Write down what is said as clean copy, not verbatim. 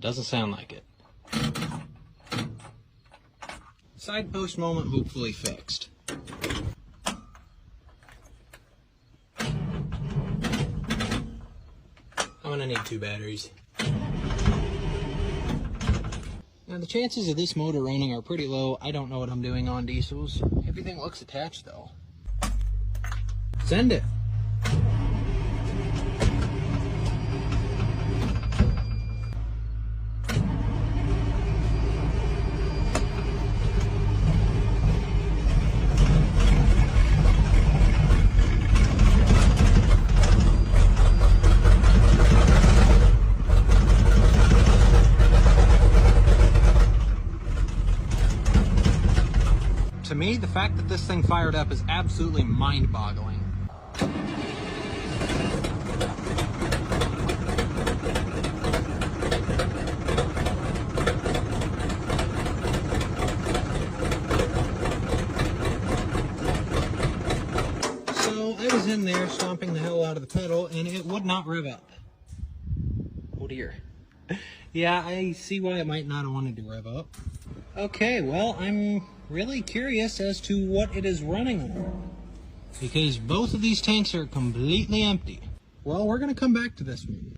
Doesn't sound like it. Side post moment hopefully fixed. I'm gonna need 2 batteries. Now the chances of this motor running are pretty low. I don't know what I'm doing on diesels. Everything looks attached though. Send it. To me, the fact that this thing fired up is absolutely mind-boggling. So I was in there stomping the hell out of the pedal and it would not rev up. Oh dear. Yeah, I see why it might not have wanted to rev up. Okay, well, I'm really curious as to what it is running on, because both of these tanks are completely empty. Well, we're going to come back to this one.